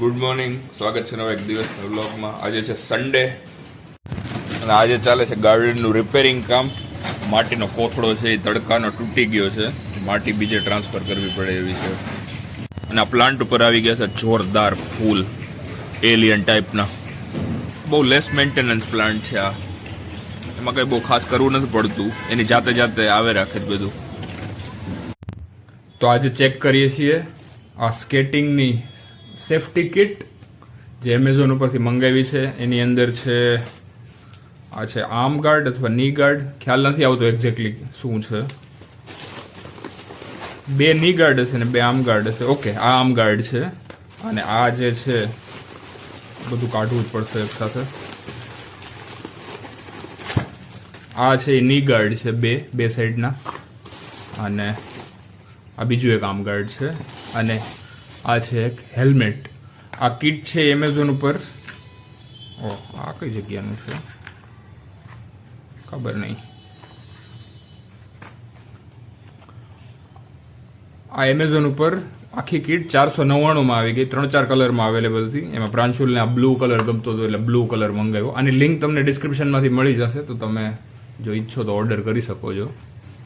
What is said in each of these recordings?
Good morning, સ્વાગત છે નવા એક દિવસના વ્લોગમાં. આજે છે સન્ડે અને આજે ચાલે છે ગાર્ડનનું રિપેરિંગ કામ. માટીનો કોથળો છે એ તડકાનો તૂટી ગયો છે, માટી બીજે ટ્રાન્સફર કરવી પડે એવી છે. અને આ પ્લાન્ટ ઉપર આવી ગયા છે જોરદાર ફૂલ, એલિયન ટાઈપના. બહુ લેસ મેન્ટેનન્સ પ્લાન્ટ છે આ, એમાં કંઈ બહુ ખાસ કરવું નથી પડતું, એની જાતે જાતે આવે રાખે જ બધું. તો આજે ચેક કરીએ છીએ આ સ્કેટિંગની સેફટી કિટ જે એમેઝોન ઉપરથી મંગાવી છે. એની અંદર છે આ છે આર્મ ગાર્ડ અથવા ની ગાર્ડ, ખ્યાલ નથી આવતો એક્ઝેક્ટલી શું છે. 2 ની ગાર્ડ હશે ને 2 આર્મ ગાર્ડ હશે. ઓકે, આ આર્મ ગાર્ડ છે અને આ જે છે બધું કાઢવું જ પડશે એક સાથે. આ છે ની ગાર્ડ છે બે સાઈડના, અને આ બીજું એક આર્મ ગાર્ડ છે, અને આ છે એક હેલ્મેટ. આ કિટ છે એમેઝોન ઉપર. આ કઈ જગ્યાનું છે ખબર નહીં. આ એમેઝોન ઉપર આખી કિટ 499 માં આવી ગઈ. 3-4 કલરમાં અવેલેબલ હતી. એમાં પ્રાંશુલને આ બ્લુ કલર ગમતો હતો એટલે બ્લુ કલર મંગાવ્યો. આની લિંક તમને ડિસ્ક્રિપ્શનમાંથી મળી જશે, તો તમે જો ઈચ્છો તો ઓર્ડર કરી શકો છો.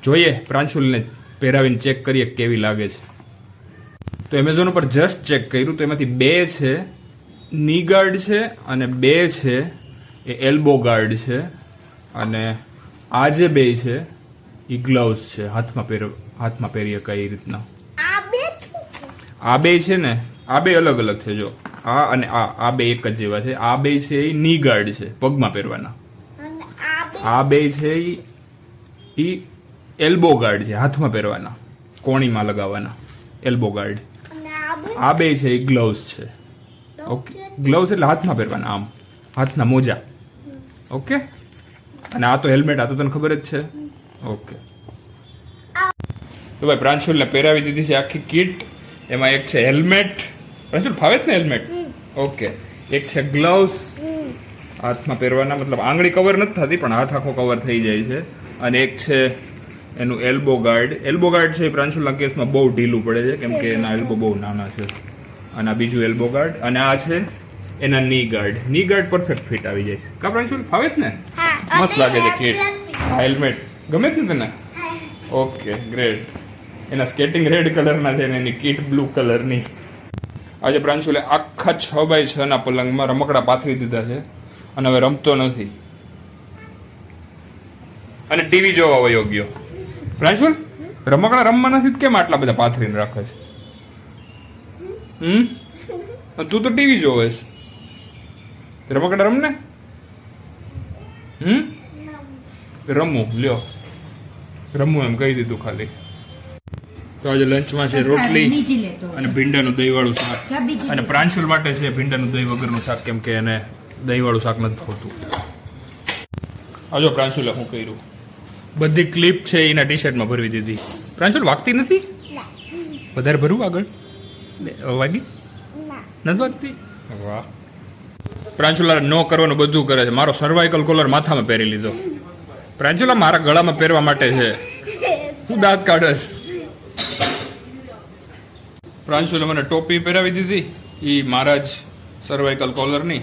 જોઈએ પ્રાંશુલને પહેરાવીને ચેક કરીએ કેવી લાગે છે. તો એમેઝોન ઉપર જસ્ટ ચેક કર્યું તો એમાંથી 2 છે ની ગાર્ડ છે અને 2 છે એ એલ્બો ગાર્ડ છે, અને આ જે 2 છે એ ગ્લવ્સ છે, હાથમાં પહેરીએ કઈ રીતના. આ 2 છે ને, આ 2 અલગ અલગ છે. જો આ અને આ 2 એક જ જેવા છે. આ 2 છે એ ની ગાર્ડ છે, પગમાં પહેરવાના. આ 2 છે એ એલ્બો ગાર્ડ છે, હાથમાં પહેરવાના, કોણીમાં લગાવવાના એલ્બો ગાર્ડ. આ 2 છે એ ગ્લવ્સ છે. ઓકે, ગ્લવ્સ એટલે હાથમાં પહેરવાના, આમ હાથના મોજા. ઓકે, અને આ તો હેલ્મેટ, આ તો તને ખબર જ છે. ઓકે, તો ભાઈ પ્રાંશુલને પહેરાવી દીધી છે આખી કિટ. એમાં એક છે હેલ્મેટ. પ્રાંશુલ ફાવે જ ને હેલ્મેટ? ઓકે, એક છે ગ્લવ્સ હાથમાં પહેરવાના, મતલબ આંગળી કવર નથી થતી પણ હાથ આખો કવર થઈ જાય છે. અને એક છે એનું એલ્બો ગાર્ડ. એલ્બો ગાર્ડ છે એ પ્રાંશુલના કેસમાં બહુ ઢીલું પડે છે કેમ કે એના એલ્બો બહુ નાના છે. અને આ બીજું એલ્બો ગાર્ડ, અને આ છે એના ની ગાર્ડ. ની ગાર્ડ પરફેક્ટ ફિટ આવી જાય છે. કા પ્રાંશુલ ફાવે જ ને? મસ્ત લાગે છે કિટ. હેલ્મેટ ગમે જ ને તને? Okay, great. એના સ્કેટિંગ રેડ કલરના છે અને એની કિટ બ્લુ કલરની. આજે પ્રાંશુલે આખા 6x6 ના પલંગમાં રમકડા પાથરી દીધા છે અને હવે રમતો નથી અને ટીવી જોવા વયો ગયો. પ્રાંશુલ, રમકડા રમવા નથી કેમ આટલા બધા પાથરીને રાખે છે? તું તો ટીવી જોવે છે, રમકડા રમને. રમવું લ્યો, રમવું એમ કહી દીધું ખાલી. તો આજે લંચમાં છે રોટલી અને ભીંડાનું દહીંવાળું શાક, અને પ્રાંશુલ માટે છે ભીંડાનું દહીં વગરનું શાક કેમ કે એને દહીંવાળું શાક નથી ભાવતું. આજો પ્રાંશુલે શું કર્યું, બધી ક્લિપ છે એના ટી શર્ટમાં ભરવી દીધી. પ્રાંશુલ વાગતી નથી? વધારે ભરવું આગળ? વાગી નથી વાગતી? વાહ, પ્રાંશુલ નો કરવાનું બધું કરે છે. મારો સર્વાઇકલ કોલર માથામાં પહેરી લીધો. પ્રાંશુલ મારા ગળામાં પહેરવા માટે છે. હું દાંત કાઢસ. પ્રાંશુલે મને ટોપી પહેરાવી દીધી એ મારા જ સર્વાઇકલ કોલરની,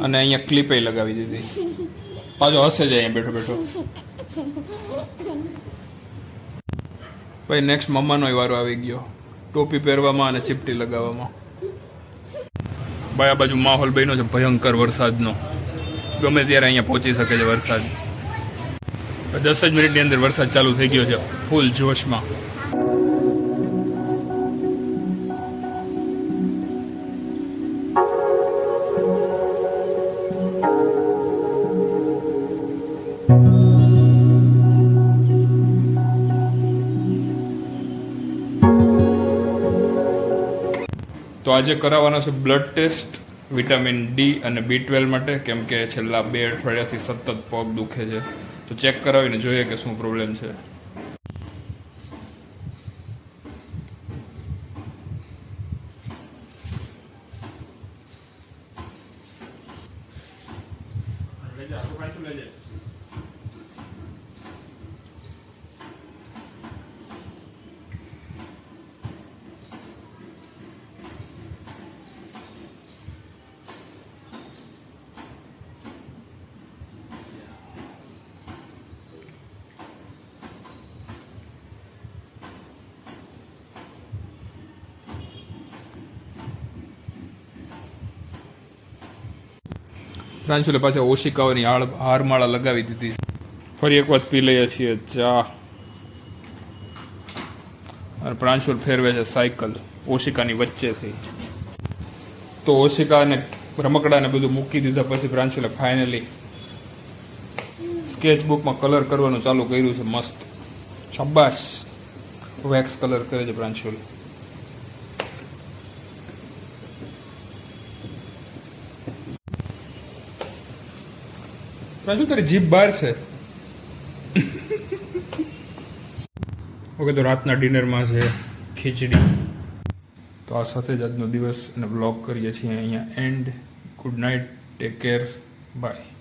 અને અહીંયા ક્લિપે લગાવી દીધી. પાછો હસે જ અહીંયા બેઠો બેઠો. ભાઈ નેક્સ્ટ મમ્માનો વારો આવી ગયો ટોપી પહેરવામાં અને ચીપટી લગાવવામાં. ભાઈ આ બાજુ માહોલ બન્યો છે ભયંકર વરસાદનો. ગમે ત્યારે અહીંયા પહોંચી શકે છે વરસાદ. 10 જ મિનિટની અંદર વરસાદ ચાલુ થઈ ગયો છે ફૂલ જોશમાં. તો આજે કરાવવાનો છે બ્લડ ટેસ્ટ વિટામિન ડી અને B12 માટે, કેમ કે છેલ્લા 2 અઠવાડિયાથી સતત પગ દુખે છે. તો ચેક કરાવીને જોઈએ કે શું પ્રોબ્લેમ છે. પ્રાંશુલે પાછા ઓશિકાઓની હારમાળા લગાવી દીધી. ફરી એક વખત પી લઈએ છીએ ચા. અને પ્રાંશુલ ફેરવે છે સાયકલ ઓશિકાની વચ્ચેથી. તો ઓશિકાને રમકડાને બધું મૂકી દીધા પછી પ્રાંશુલે ફાઇનલી સ્કેચબુકમાં કલર કરવાનું ચાલુ કર્યું છે. મસ્ત શાબાશ. વેક્સ કલર કરે છે પ્રાંશુલ. પ્રાંશુલ તારી જીભ બહાર છે. ઓકે, તો રાતના ડિનરમાં છે ખીચડી. તો આ સાથે જ આજનો દિવસ અને બ્લોગ કરીએ છીએ અહીંયા and. Good night, take care, by.